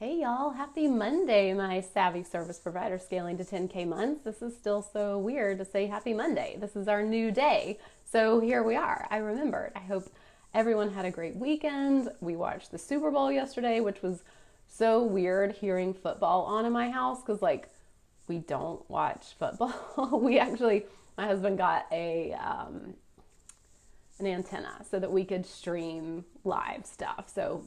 Hey y'all, happy Monday, my savvy service provider scaling to 10K months. This is still so weird to say happy Monday. This is our new day. So here we are. I remembered. I hope everyone had a great weekend. We watched the Super Bowl yesterday, which was so weird hearing football on in my house because, we don't watch football. My husband got an antenna so that we could stream live stuff. So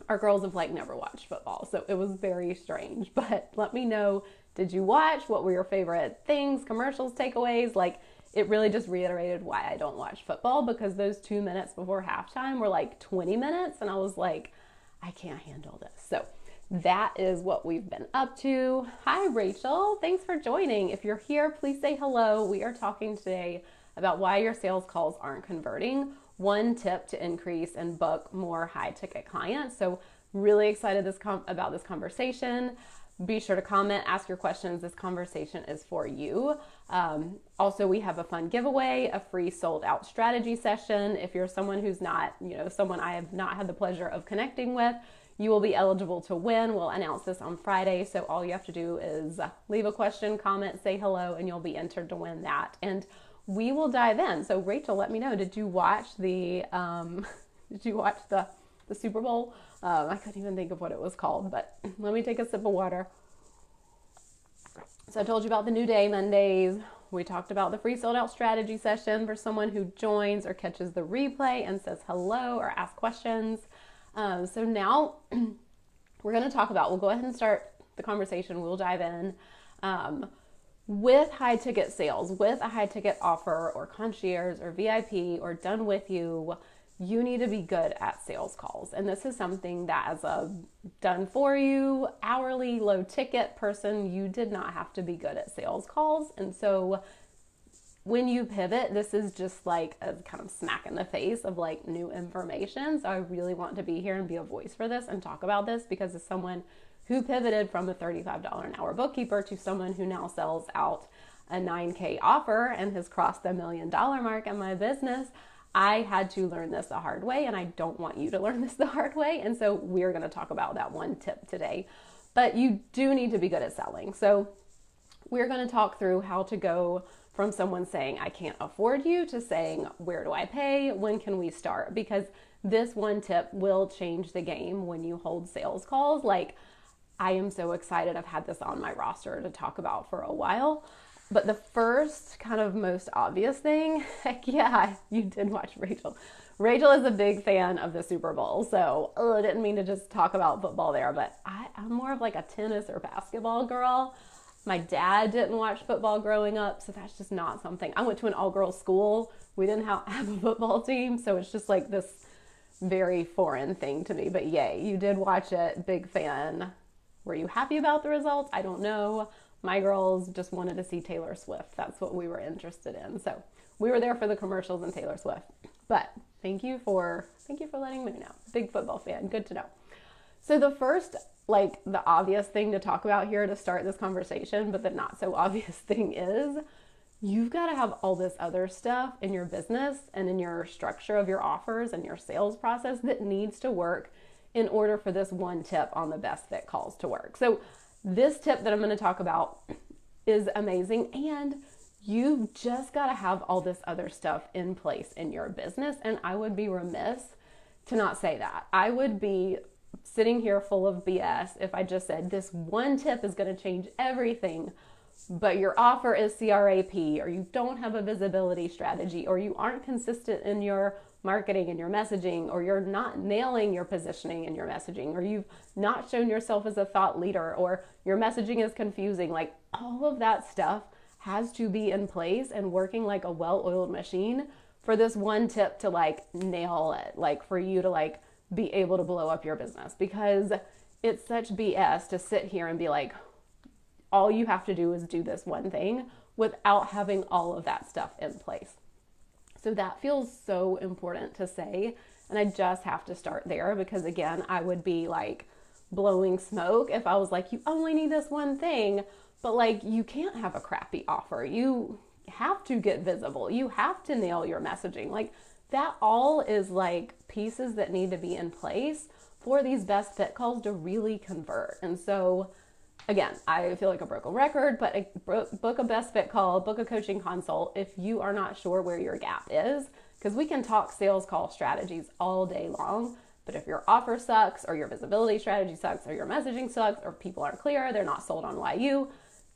our girls have never watched football, so it was very strange. But let me know, did you watch? What were your favorite things, commercials, takeaways? It really just reiterated why I don't watch football, because those 2 minutes before halftime were 20 minutes, and I was like, I can't handle this. So that is what we've been up to. Hi, Rachel. Thanks for joining. If you're here, please say hello. We are talking today about why your sales calls aren't converting. One tip to increase and book more high ticket clients. So really excited about this conversation. Be sure to comment, ask your questions. This conversation is for you. Also, we have a fun giveaway, a free sold out strategy session. If you're someone who's not, someone I have not had the pleasure of connecting with, you will be eligible to win. We'll announce this on Friday. So all you have to do is leave a question, comment, say hello, and you'll be entered to win that. And we will dive in. So Rachel, let me know, did you watch the Super Bowl? I couldn't even think of what it was called, but let me take a sip of water. So I told you about the new day, Mondays. We talked about the free sold out strategy session for someone who joins or catches the replay and says hello or asks questions. So now we're going to talk about, we'll go ahead and start the conversation. We'll dive in. With high ticket sales, with a high ticket offer or concierge or VIP or done with you, you need to be good at sales calls. And this is something that as a done for you, hourly, low ticket person, you did not have to be good at sales calls. And so when you pivot, this is just a kind of smack in the face of new information. So I really want to be here and be a voice for this and talk about this, because as someone who pivoted from a $35 an hour bookkeeper to someone who now sells out a 9K offer and has crossed the $1 million mark in my business, I had to learn this the hard way, and I don't want you to learn this the hard way. And so we're going to talk about that one tip today. But you do need to be good at selling. So we're going to talk through how to go from someone saying, I can't afford you, to saying, where do I pay? When can we start? Because this one tip will change the game when you hold sales calls. I am so excited. I've had this on my roster to talk about for a while. But the first kind of most obvious thing, heck yeah, you did watch Rachel. Rachel is a big fan of the Super Bowl. So I didn't mean to just talk about football there, but I'm more of a tennis or basketball girl. My dad didn't watch football growing up, so that's just not something. I went to an all-girls school. We didn't have a football team, so it's just this very foreign thing to me. But yay, you did watch it, big fan. Were you happy about the results? I don't know. My girls just wanted to see Taylor Swift. That's what we were interested in. So we were there for the commercials and Taylor Swift. But thank you for letting me know. Big football fan. Good to know. So the first, the obvious thing to talk about here to start this conversation, but the not so obvious thing is you've got to have all this other stuff in your business and in your structure of your offers and your sales process that needs to work in order for this one tip on the best fit calls to work. So this tip that I'm going to talk about is amazing, and you've just got to have all this other stuff in place in your business. And I would be remiss to not say that. I would be sitting here full of BS if I just said this one tip is going to change everything, but your offer is CRAP, or you don't have a visibility strategy, or you aren't consistent in your marketing and your messaging, or you're not nailing your positioning and your messaging, or you've not shown yourself as a thought leader, or your messaging is confusing. All of that stuff has to be in place and working like a well-oiled machine for this one tip to nail it, for you to be able to blow up your business. Because it's such BS to sit here and be all you have to do is do this one thing without having all of that stuff in place. So that feels so important to say. And I just have to start there, because again, I would be blowing smoke if I was you only need this one thing, but you can't have a crappy offer. You have to get visible. You have to nail your messaging. That all is pieces that need to be in place for these best fit calls to really convert. And so again, I feel like a broken record, but book a best fit call, book a coaching consult if you are not sure where your gap is, because we can talk sales call strategies all day long. But if your offer sucks, or your visibility strategy sucks, or your messaging sucks, or people aren't clear, they're not sold on YU,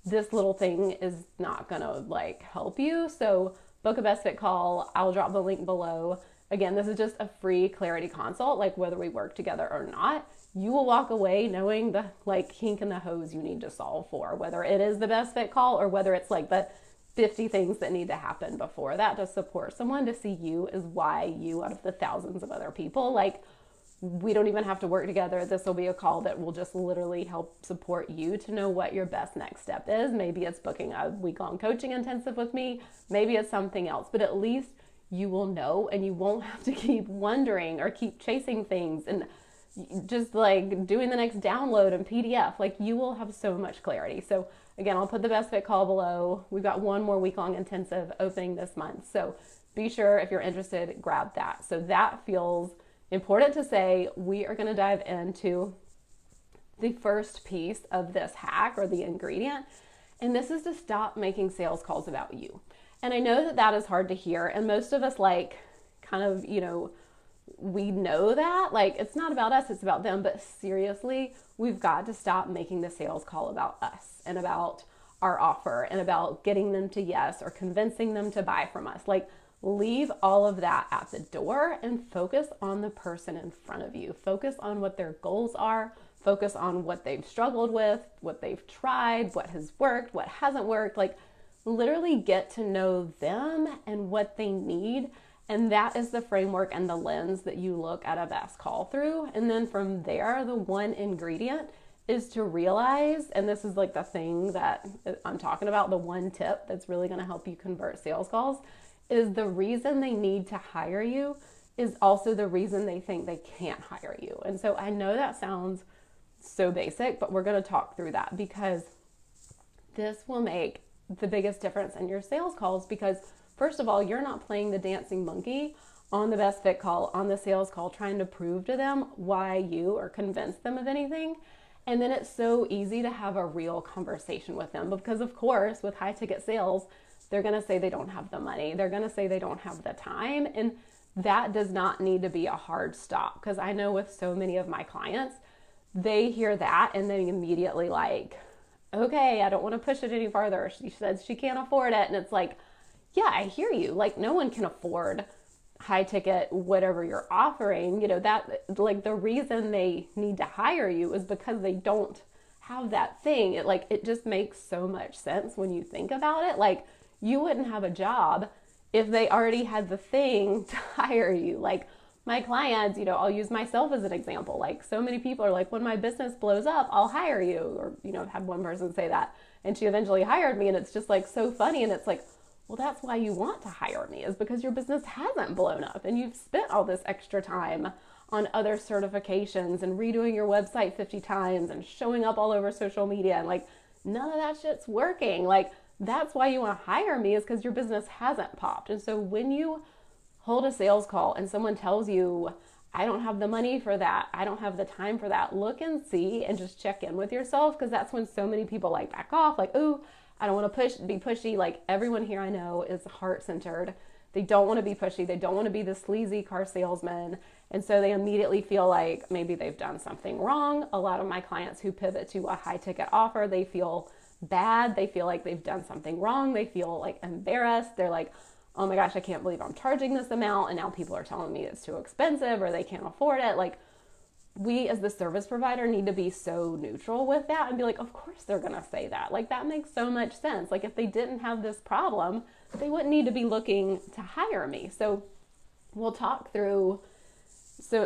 this little thing is not gonna like help you. So book a best fit call. I'll drop the link below. Again, this is just a free clarity consult, like whether we work together or not. You will walk away knowing the like kink in the hose you need to solve for, whether it is the best fit call or whether it's like the 50 things that need to happen before that to support someone to see you as YU out of the thousands of other people. Like, we don't even have to work together. This will be a call that will just literally help support you to know what your best next step is. Maybe it's booking a week-long coaching intensive with me. Maybe it's something else, but at least you will know, and you won't have to keep wondering or keep chasing things and just like doing the next download and PDF. Like, you will have so much clarity. So again, I'll put the best fit call below. We've got one more week-long intensive opening this month. So be sure, if you're interested, grab that. So that feels important to say. We are going to dive into the first piece of this hack, or the ingredient. And this is to stop making sales calls about you. And I know that that is hard to hear. And most of us like kind of, we know that like it's not about us, it's about them. But seriously, we've got to stop making the sales call about us and about our offer and about getting them to yes or convincing them to buy from us. Like, leave all of that at the door and focus on the person in front of you. Focus on what their goals are. Focus on what they've struggled with, what they've tried, what has worked, what hasn't worked. Like, literally get to know them and what they need. And that is the framework and the lens that you look at a best call through. And then from there, the one ingredient is to realize, and this is like the thing that I'm talking about, the one tip that's really going to help you convert sales calls, is the reason they need to hire you is also the reason they think they can't hire you. And so I know that sounds so basic, but we're going to talk through that, because this will make the biggest difference in your sales calls. Because first of all, you're not playing the dancing monkey on the best fit call, on the sales call, trying to prove to them why you, or convince them of anything. And then it's so easy to have a real conversation with them, because of course, with high ticket sales, they're going to say they don't have the money. They're going to say they don't have the time. And that does not need to be a hard stop. Because I know with so many of my clients, they hear that and they immediately like, okay, I don't want to push it any farther. She says she can't afford it. And it's like, yeah, I hear you. Like, no one can afford high ticket, whatever you're offering. That like the reason they need to hire you is because they don't have that thing. It just makes so much sense when you think about it. Like, you wouldn't have a job if they already had the thing to hire you. Like, my clients, I'll use myself as an example. Like, so many people are like, when my business blows up, I'll hire you. Or, I've had one person say that, and she eventually hired me. And it's just like so funny. And it's like, well, that's why you want to hire me, is because your business hasn't blown up and you've spent all this extra time on other certifications and redoing your website 50 times and showing up all over social media. And like, none of that shit's working. Like, that's why you want to hire me, is because your business hasn't popped. And so when you hold a sales call and someone tells you, I don't have the money for that, I don't have the time for that, look and see and just check in with yourself. Because that's when so many people like back off, like, oh, I don't want to be pushy. Like, everyone here I know is heart-centered. They don't want to be pushy. They don't want to be the sleazy car salesman. And so they immediately feel like maybe they've done something wrong. A lot of my clients who pivot to a high ticket offer, they feel bad. They feel like they've done something wrong. They feel like embarrassed. They're like, oh my gosh, I can't believe I'm charging this amount. And now people are telling me it's too expensive or they can't afford it. Like, we as the service provider need to be so neutral with that and be like, of course they're going to say that. Like, that makes so much sense. Like, if they didn't have this problem, they wouldn't need to be looking to hire me. So we'll talk through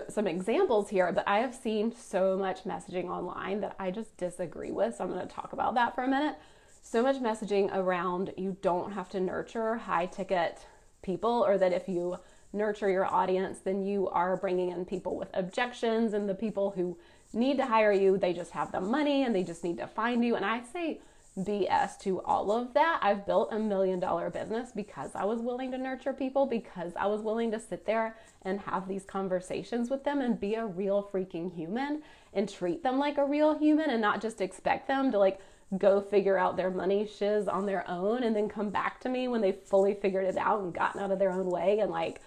some examples here, but I have seen so much messaging online that I just disagree with. So I'm going to talk about that for a minute. So much messaging around you don't have to nurture high ticket people, or that if you nurture your audience, then you are bringing in people with objections, and the people who need to hire you, they just have the money and they just need to find you. And I say, BS to all of that. I've built $1 million business because I was willing to nurture people, because I was willing to sit there and have these conversations with them and be a real freaking human and treat them like a real human and not just expect them to like go figure out their money shiz on their own and then come back to me when they fully figured it out and gotten out of their own way. And like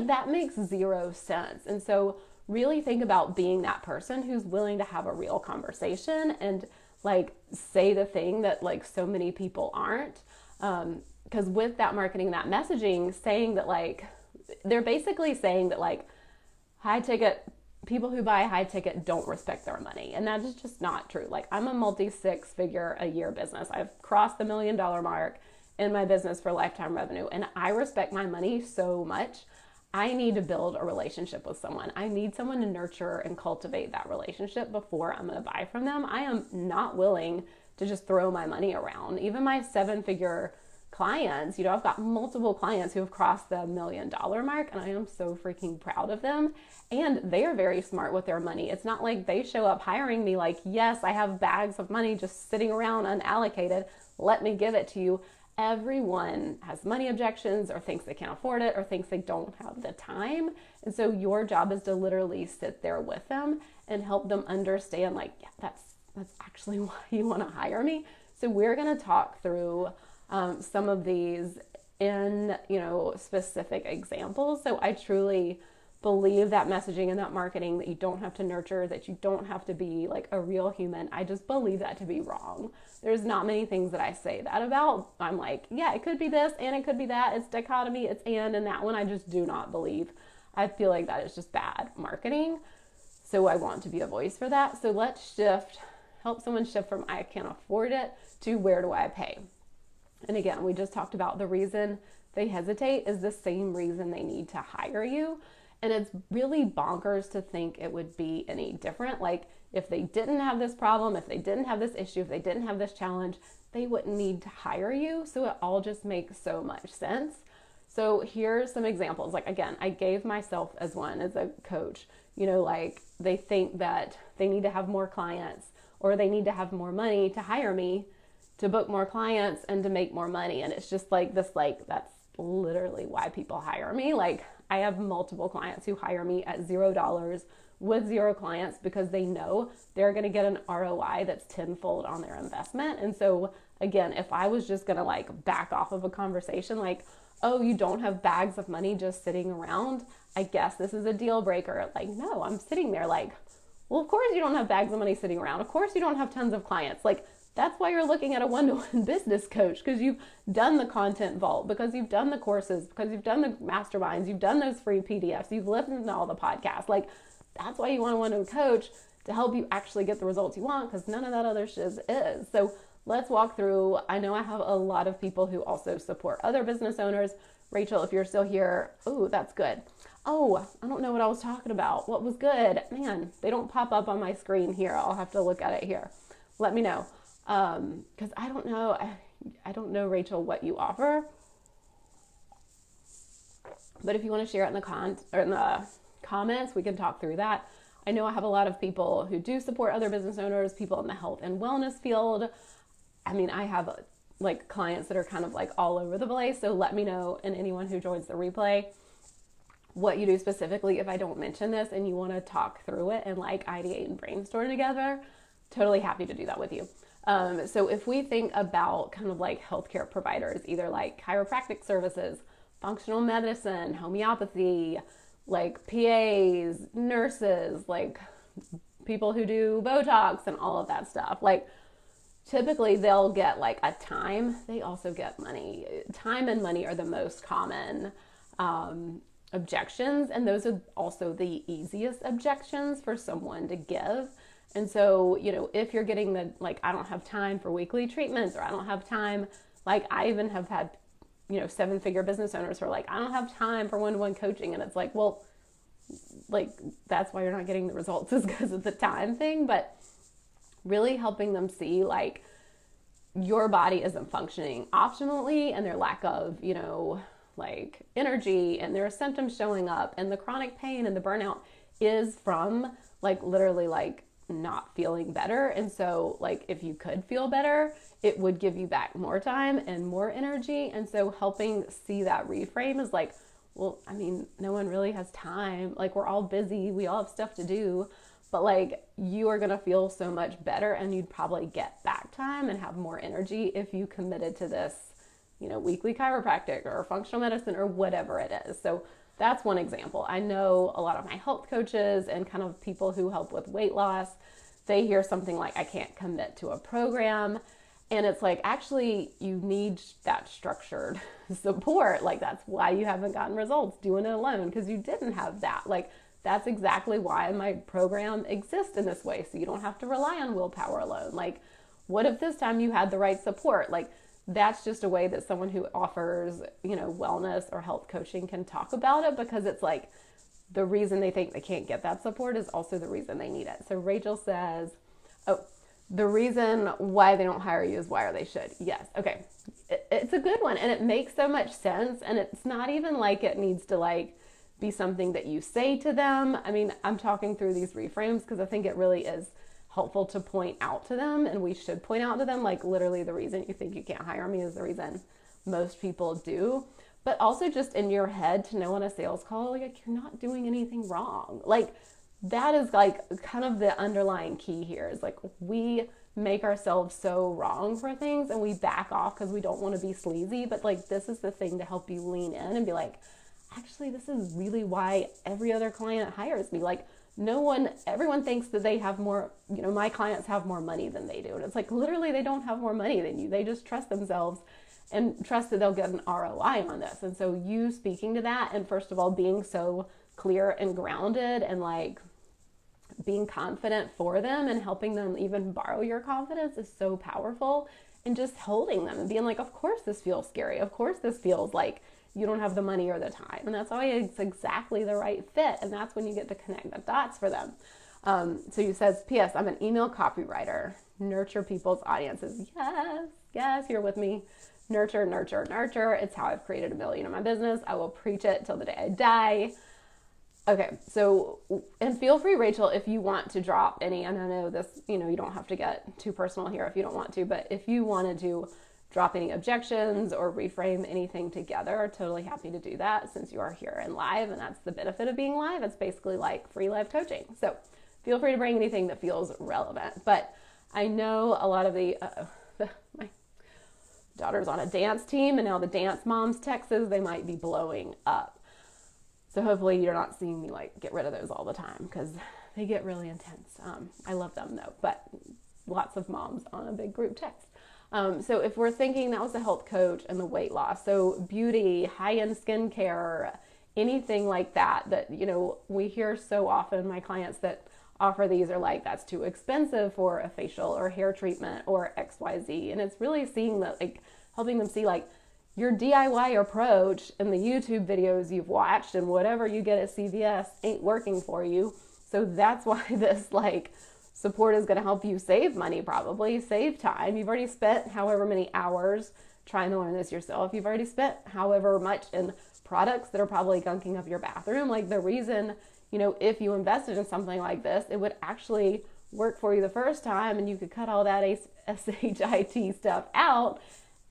that makes zero sense. And so really think about being that person who's willing to have a real conversation and like say the thing that like so many people aren't. Because with that marketing, that messaging, saying that like, they're basically saying that like high ticket, people who buy high ticket don't respect their money. And that is just not true. Like I'm a multi-6-figure a year business. I've crossed the $1 million mark in my business for lifetime revenue. And I respect my money so much. I need to build a relationship with someone. I need someone to nurture and cultivate that relationship before I'm going to buy from them. I am not willing to just throw my money around. Even my 7-figure clients, you know, I've got multiple clients who have crossed the $1 million mark, and I am so freaking proud of them. And they are very smart with their money. It's not like they show up hiring me like, yes, I have bags of money just sitting around unallocated. Let me give it to you. Everyone has money objections or thinks they can't afford it or thinks they don't have the time. And so your job is to literally sit there with them and help them understand like, yeah, that's actually why you want to hire me. So we're going to talk through some of these in, you know, specific examples. So I truly believe that messaging and that marketing, that you don't have to nurture, that you don't have to be like a real human. I just believe that to be wrong. There's not many things that I say that about. I'm like, yeah, it could be this and it could be that. It's dichotomy, it's and that one I just do not believe. I feel like that is just bad marketing. So I want to be a voice for that. So let's help someone shift from I can't afford it to where do I pay? And again, we just talked about the reason they hesitate is the same reason they need to hire you. And it's really bonkers to think it would be any different. Like if they didn't have this problem, if they didn't have this issue, if they didn't have this challenge, they wouldn't need to hire you. So it all just makes so much sense. So here's some examples. Like again, I gave myself as one as a coach, you know, like they think that they need to have more clients or they need to have more money to hire me to book more clients and to make more money. And it's just like this, like, that's literally why people hire me. Like I have multiple clients who hire me at $0 with 0 clients because they know they're going to get an ROI that's tenfold on their investment. And so again, if I was just going to like back off of a conversation like, oh, you don't have bags of money just sitting around, I guess this is a deal breaker. Like, no, I'm sitting there like, well, of course you don't have bags of money sitting around. Of course you don't have tons of clients. Like, that's why you're looking at a one-to-one business coach, because you've done the content vault, because you've done the courses, because you've done the masterminds, you've done those free PDFs, you've listened to all the podcasts. Like, that's why you want a one-to-one coach, to help you actually get the results you want, because none of that other shit is. So let's walk through. I know I have a lot of people who also support other business owners. Rachel, if you're still here, oh, that's good. Oh, I don't know what I was talking about. What was good? Man, they don't pop up on my screen here. I'll have to look at it here. Let me know. Because I don't know, I don't know, Rachel, what you offer. But if you want to share it in the comments, we can talk through that. I know I have a lot of people who do support other business owners, people in the health and wellness field. I mean, I have like clients that are kind of like all over the place. So let me know, and anyone who joins the replay, what you do specifically if I don't mention this and you want to talk through it and like ideate and brainstorm together. Totally happy to do that with you. So if we think about kind of like healthcare providers, either like chiropractic services, functional medicine, homeopathy, like PAs, nurses, like people who do Botox and all of that stuff, like typically they'll get like a time. They also get money. Time and money are the most common objections. And those are also the easiest objections for someone to give. And so, you know, if you're getting the, like, I don't have time for weekly treatments, or I don't have time, like I even have had, you know, 7-figure business owners who are like, I don't have time for one-to-one coaching. And it's like, well, like, that's why you're not getting the results, is because of the time thing. But really helping them see like your body isn't functioning optimally, and their lack of, you know, like energy, and there are symptoms showing up, and the chronic pain and the burnout is from like literally like not feeling better. And so like if you could feel better, it would give you back more time and more energy. And so helping see that reframe is like, well, I mean, no one really has time. Like we're all busy, we all have stuff to do, but like you are gonna feel so much better, and you'd probably get back time and have more energy if you committed to this, you know, weekly chiropractic or functional medicine or whatever it is. So that's one example. I know a lot of my health coaches and kind of people who help with weight loss, they hear something like, I can't commit to a program. And it's like, actually, you need that structured support. Like, that's why you haven't gotten results doing it alone, because you didn't have that. Like, that's exactly why my program exists in this way. So you don't have to rely on willpower alone. Like, what if this time you had the right support? Like, that's just a way that someone who offers, you know, wellness or health coaching can talk about it, because it's like the reason they think they can't get that support is also the reason they need it. So Rachel says, oh, the reason why they don't hire you is why they should. Yes. Okay. It's a good one. And it makes so much sense. And it's not even like it needs to like be something that you say to them. I mean, I'm talking through these reframes because I think it really is helpful to point out to them, and we should point out to them, like literally the reason you think you can't hire me is the reason most people do. But also just in your head to know on a sales call, like you're not doing anything wrong. Like that is like kind of the underlying key here is like we make ourselves so wrong for things and we back off because we don't want to be sleazy. But like this is the thing to help you lean in and be like, actually, this is really why every other client hires me. Like everyone thinks that they have more, you know, my clients have more money than they do. And it's like, literally, they don't have more money than you. They just trust themselves and trust that they'll get an ROI on this. And so you speaking to that, and first of all, being so clear and grounded and like being confident for them and helping them even borrow your confidence is so powerful. And just holding them and being like, of course this feels scary. Of course this feels like you don't have the money or the time. And that's why it's exactly the right fit. And that's when you get to connect the dots for them. So you says, P.S. I'm an email copywriter. Nurture people's audiences. Yes, you're with me. Nurture, nurture, nurture. It's how I've created $1 million in my business. I will preach it till the day I die. Okay, so, and feel free, Rachel, if you want to drop any, and I know this, you know, you don't have to get too personal here if you don't want to, but if you wanted to drop any objections or reframe anything together, totally happy to do that since you are here and live, and that's the benefit of being live. It's basically like free live coaching. So feel free to bring anything that feels relevant. But I know a lot of my daughter's on a dance team, and now the dance moms Texas, they might be blowing up. So hopefully you're not seeing me like get rid of those all the time because they get really intense. I love them though, but lots of moms on a big group text. So if we're thinking that was the health coach and the weight loss, so beauty, high-end skincare, anything like that, you know, we hear so often my clients that offer these are like, that's too expensive for a facial or hair treatment or XYZ. And it's really seeing that, like helping them see like your DIY approach and the YouTube videos you've watched and whatever you get at CVS ain't working for you. So that's why this like support is going to help you save money, probably save time. You've already spent however many hours trying to learn this yourself. You've already spent however much in products that are probably gunking up your bathroom. Like the reason, you know, if you invested in something like this, it would actually work for you the first time and you could cut all that SHIT stuff out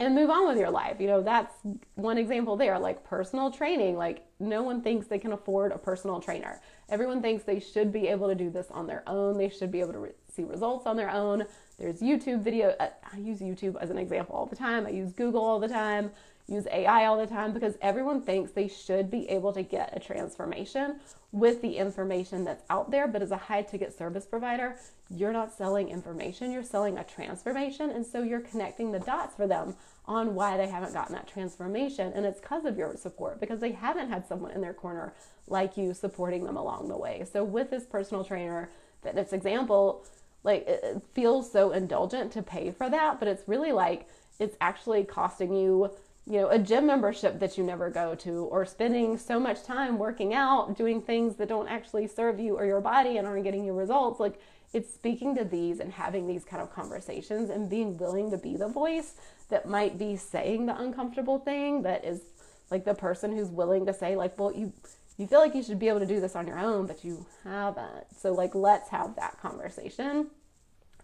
and move on with your life. You know, that's one example there, like personal training. Like no one thinks they can afford a personal trainer. Everyone thinks they should be able to do this on their own. They should be able to see results on their own. There's YouTube video. I use YouTube as an example all the time. I use Google all the time, use AI all the time, because everyone thinks they should be able to get a transformation with the information that's out there. But as a high ticket service provider, you're not selling information, you're selling a transformation. And so you're connecting the dots for them on why they haven't gotten that transformation. And it's because of your support, because they haven't had someone in their corner like you supporting them along the way. So with this personal trainer fitness example, like it feels so indulgent to pay for that, but it's really like it's actually costing you, you know, a gym membership that you never go to, or spending so much time working out, doing things that don't actually serve you or your body and aren't getting you results. Like it's speaking to these and having these kind of conversations and being willing to be the voice that might be saying the uncomfortable thing, that is like the person who's willing to say like, well, you you feel like you should be able to do this on your own, but you haven't. So like, let's have that conversation.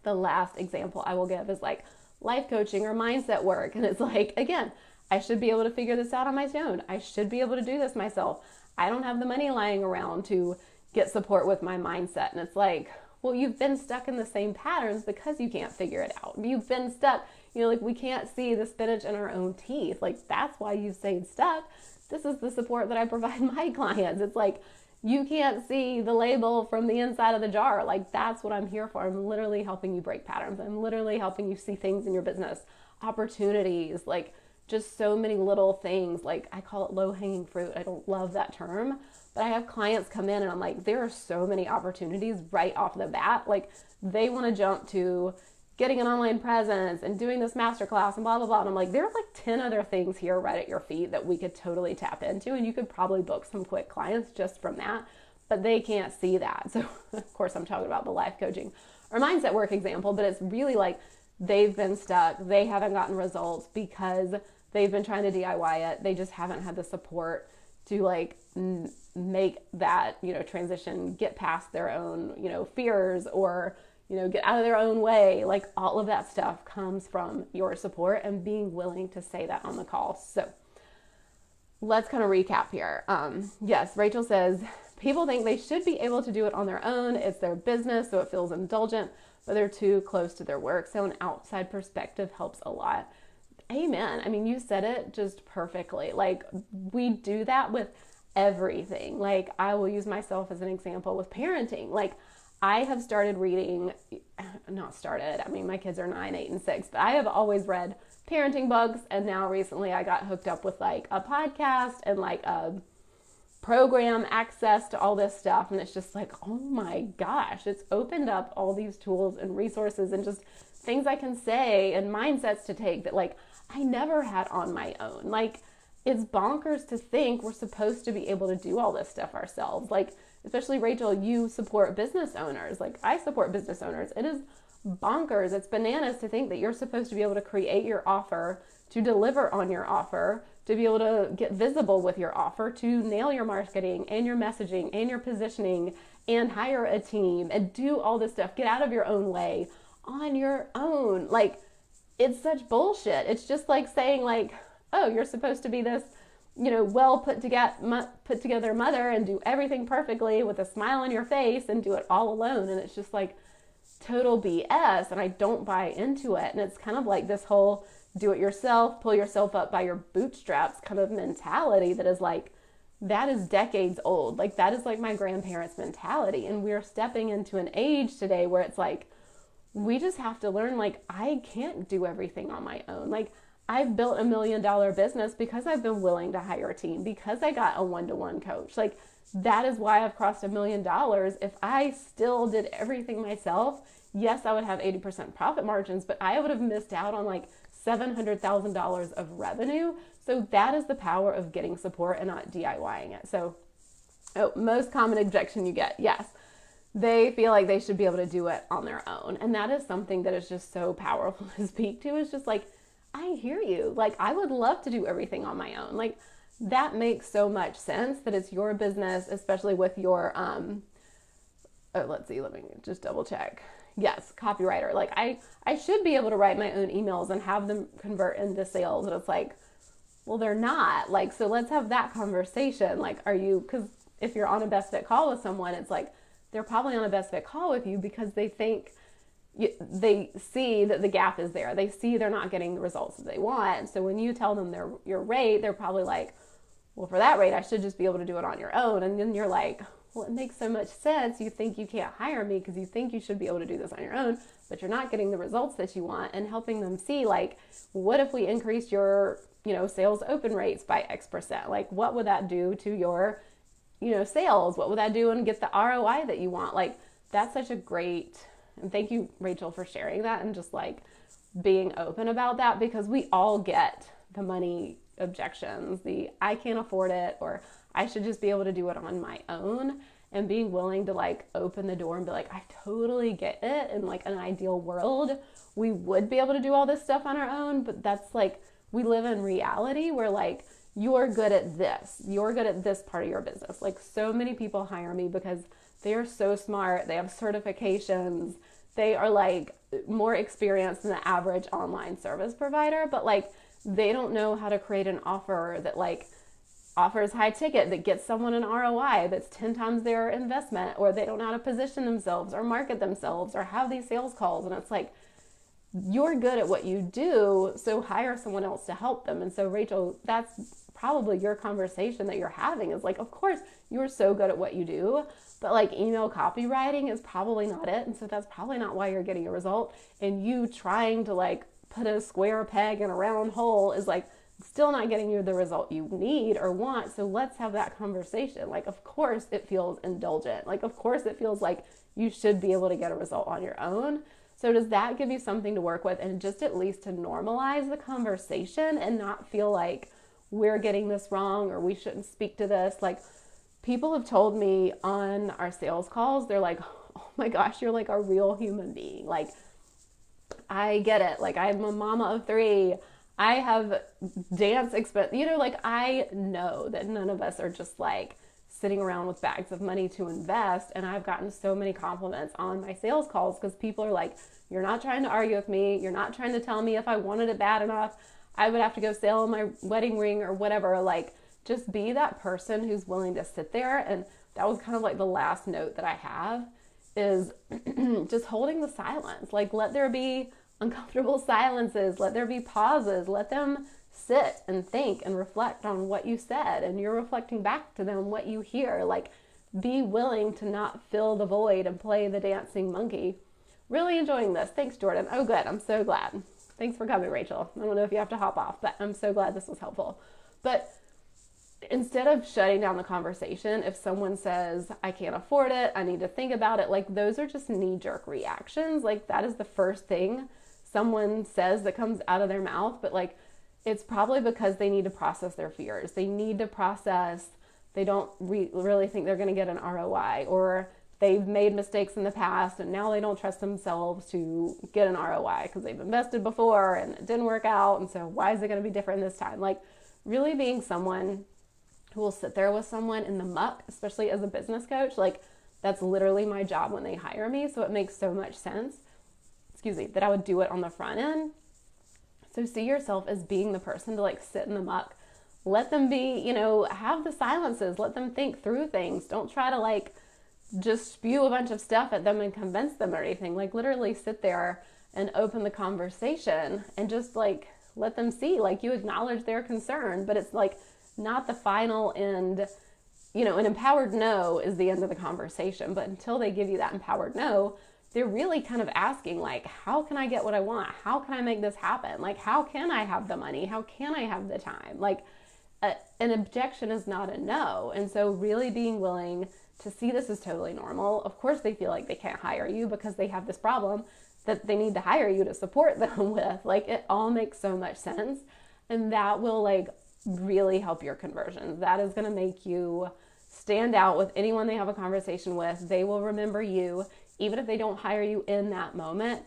The last example I will give is like life coaching or mindset work. And it's like, again, I should be able to figure this out on my own. I should be able to do this myself. I don't have the money lying around to get support with my mindset. And it's like, well, you've been stuck in the same patterns because you can't figure it out. You've been stuck, like we can't see the spinach in our own teeth. Like that's why you've stayed stuck. This is the support that I provide my clients. It's like, you can't see the label from the inside of the jar. Like that's what I'm here for. I'm literally helping you break patterns. I'm literally helping you see things in your business, opportunities, like just so many little things. Like I call it low-hanging fruit. I don't love that term, but I have clients come in and I'm like, there are so many opportunities right off the bat. Like they want to jump to getting an online presence and doing this masterclass and blah, blah, blah. And I'm like, there's like 10 other things here right at your feet that we could totally tap into. And you could probably book some quick clients just from that, but they can't see that. So of course I'm talking about the life coaching or mindset work example, but it's really like they've been stuck. They haven't gotten results because they've been trying to DIY it. They just haven't had the support to like make that, transition, get past their own, fears or, get out of their own way. Like all of that stuff comes from your support and being willing to say that on the call. So let's kind of recap here. Yes, Rachel says, people think they should be able to do it on their own. It's their business, so it feels indulgent, but they're too close to their work. So an outside perspective helps a lot. Amen. I mean, you said it just perfectly. Like we do that with everything. Like I will use myself as an example with parenting. Like I have started reading, my kids are 9, 8, and 6, but I have always read parenting books. And now recently I got hooked up with like a podcast and like a program access to all this stuff. And it's just like, oh my gosh, it's opened up all these tools and resources and just things I can say and mindsets to take that like I never had on my own. Like it's bonkers to think we're supposed to be able to do all this stuff ourselves. Like, especially Rachel, you support business owners. Like I support business owners. It is bonkers. It's bananas to think that you're supposed to be able to create your offer, to deliver on your offer, to be able to get visible with your offer, to nail your marketing and your messaging and your positioning and hire a team and do all this stuff. Get out of your own way on your own. Like it's such bullshit. It's just like saying like, oh, you're supposed to be this, well put together mother and do everything perfectly with a smile on your face and do it all alone. And it's just like total BS. And I don't buy into it. And it's kind of like this whole do it yourself, pull yourself up by your bootstraps kind of mentality that is like, that is decades old. Like that is like my grandparents' mentality. And we're stepping into an age today where it's like, we just have to learn, like, I can't do everything on my own. Like I've built $1 million business because I've been willing to hire a team, because I got a one-to-one coach. Like that is why I've crossed $1 million. If I still did everything myself, yes, I would have 80% profit margins, but I would have missed out on like $700,000 of revenue. So that is the power of getting support and not DIYing it. So most common objection you get, yes, they feel like they should be able to do it on their own. And that is something that is just so powerful to speak to. It's just like, I hear you. Like, I would love to do everything on my own. Like, that makes so much sense that it's your business, especially with your, let's see, let me just double check. Yes, copywriter. Like, I should be able to write my own emails and have them convert into sales. And it's like, well, they're not. Like, so let's have that conversation. Like, because if you're on a best fit call with someone, it's like, they're probably on a best fit call with you because they think, they see that the gap is there. They see they're not getting the results that they want. So when you tell them your rate, they're probably like, well, for that rate, I should just be able to do it on your own. And then you're like, well, it makes so much sense. You think you can't hire me because you think you should be able to do this on your own, but you're not getting the results that you want. And helping them see, like, what if we increased your, sales open rates by X%? Like, what would that do to your, sales? What would that do and get the ROI that you want? Like, that's such a great. And thank you, Rachel, for sharing that and just like being open about that, because we all get the money objections, the I can't afford it, or I should just be able to do it on my own, and being willing to like open the door and be like, I totally get it. In like an ideal world, we would be able to do all this stuff on our own, but that's like, we live in reality where like you're good at this. You're good at this part of your business. Like, so many people hire me because they are so smart. They have certifications. They are like more experienced than the average online service provider, but like they don't know how to create an offer that like offers high ticket, that gets someone an ROI that's 10 times their investment, or they don't know how to position themselves or market themselves or have these sales calls. And it's like, you're good at what you do, so hire someone else to help them. And so Rachel, that's probably your conversation that you're having, is like, of course you're so good at what you do, but like email copywriting is probably not it. And so that's probably not why you're getting a result. And you trying to like put a square peg in a round hole is like still not getting you the result you need or want. So let's have that conversation. Like, of course it feels indulgent. Like, of course it feels like you should be able to get a result on your own. So does that give you something to work with, and just at least to normalize the conversation and not feel like we're getting this wrong or we shouldn't speak to this? Like, people have told me on our sales calls, they're like, oh my gosh, you're like a real human being. Like, I get it. Like, I'm a mama of 3. I have dance expense, like I know that none of us are just like sitting around with bags of money to invest. And I've gotten so many compliments on my sales calls because people are like, you're not trying to argue with me. You're not trying to tell me if I wanted it bad enough, I would have to go sell my wedding ring or whatever. Like, just be that person who's willing to sit there. And that was kind of like the last note that I have is just holding the silence. Like, let there be uncomfortable silences. Let there be pauses. Let them sit and think and reflect on what you said, and you're reflecting back to them what you hear. Like, be willing to not fill the void and play the dancing monkey. Really enjoying this. Thanks, Jordan. Oh, good. I'm so glad. Thanks for coming, Rachel. I don't know if you have to hop off, but I'm so glad this was helpful. But instead of shutting down the conversation, if someone says, I can't afford it, I need to think about it, like, those are just knee-jerk reactions. Like, that is the first thing someone says that comes out of their mouth, but like, it's probably because they need to process their fears. They need to process, they don't really think they're going to get an ROI, or they've made mistakes in the past and now they don't trust themselves to get an ROI because they've invested before and it didn't work out. And so why is it going to be different this time? Like, really being someone who will sit there with someone in the muck, especially as a business coach, like, that's literally my job when they hire me. So it makes so much sense, that I would do it on the front end. So see yourself as being the person to like sit in the muck. Let them be, have the silences. Let them think through things. Don't try to like just spew a bunch of stuff at them and convince them or anything. Like, literally sit there and open the conversation and just like let them see, like, you acknowledge their concern, but it's like not the final end. An empowered no is the end of the conversation, but until they give you that empowered no, they're really kind of asking, like, how can I get what I want? How can I make this happen? Like, how can I have the money? How can I have the time? Like, an objection is not a no. And so really being willing to see this is totally normal. Of course, they feel like they can't hire you because they have this problem that they need to hire you to support them with. Like, it all makes so much sense. And that will like really help your conversions. That is going to make you stand out with anyone they have a conversation with. They will remember you. Even if they don't hire you in that moment,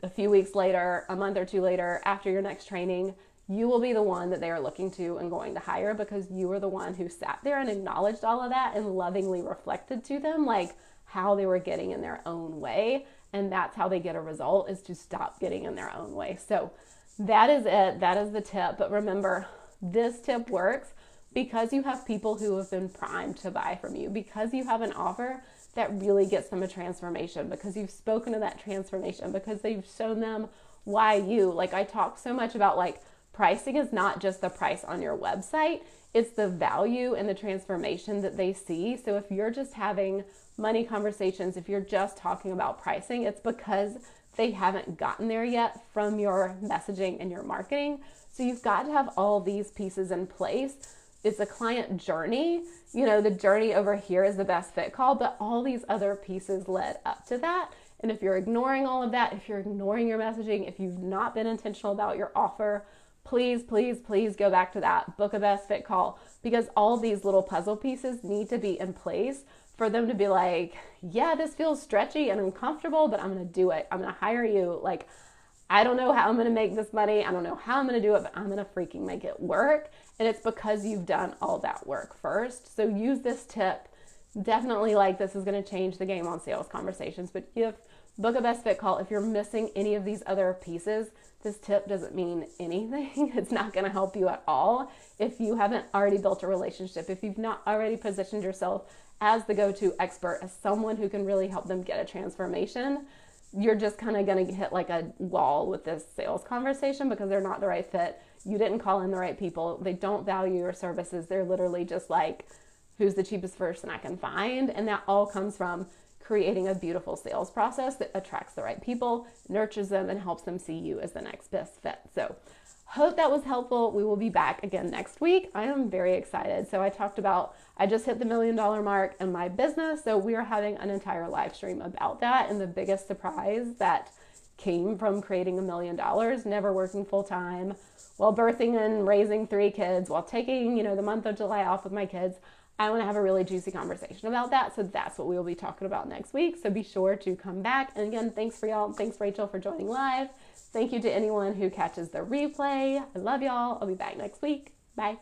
a few weeks later, a month or 2 later, after your next training, you will be the one that they are looking to and going to hire because you were the one who sat there and acknowledged all of that and lovingly reflected to them like how they were getting in their own way. And that's how they get a result, is to stop getting in their own way. So that is it. That is the tip. But remember, this tip works because you have people who have been primed to buy from you, because you have an offer that really gets them a transformation, because you've spoken to that transformation, because they've shown them why you, like, I talk so much about like pricing is not just the price on your website, it's the value and the transformation that they see. So if you're just having money conversations, if you're just talking about pricing, it's because they haven't gotten there yet from your messaging and your marketing. So you've got to have all these pieces in place. It's a client journey. The journey over here is the best fit call, but all these other pieces led up to that. And if you're ignoring all of that, if you're ignoring your messaging, if you've not been intentional about your offer, please, please, please go back to that. Book a best fit call, because all these little puzzle pieces need to be in place for them to be like, yeah, this feels stretchy and uncomfortable, but I'm going to do it. I'm going to hire you. Like, I don't know how I'm going to make this money. I don't know how I'm going to do it, but I'm going to freaking make it work. And it's because you've done all that work first. So use this tip. Definitely, like, this is going to change the game on sales conversations. But book a best fit call. If you're missing any of these other pieces, this tip doesn't mean anything. It's not going to help you at all if you haven't already built a relationship, if you've not already positioned yourself as the go-to expert, as someone who can really help them get a transformation. You're just kind of going to hit like a wall with this sales conversation because they're not the right fit. You didn't call in the right people. They don't value your services. They're literally just like, who's the cheapest person I can find? And that all comes from creating a beautiful sales process that attracts the right people, nurtures them, and helps them see you as the next best fit. So hope that was helpful. We will be back again next week. I am very excited. So I just hit the $1 million mark in my business. So we are having an entire live stream about that. And the biggest surprise that came from creating $1 million, never working full time, while birthing and raising 3 kids, while taking, the month of July off with my kids. I want to have a really juicy conversation about that. So that's what we will be talking about next week. So be sure to come back. And again, thanks for y'all. Thanks, Rachel, for joining live. Thank you to anyone who catches the replay. I love y'all. I'll be back next week. Bye.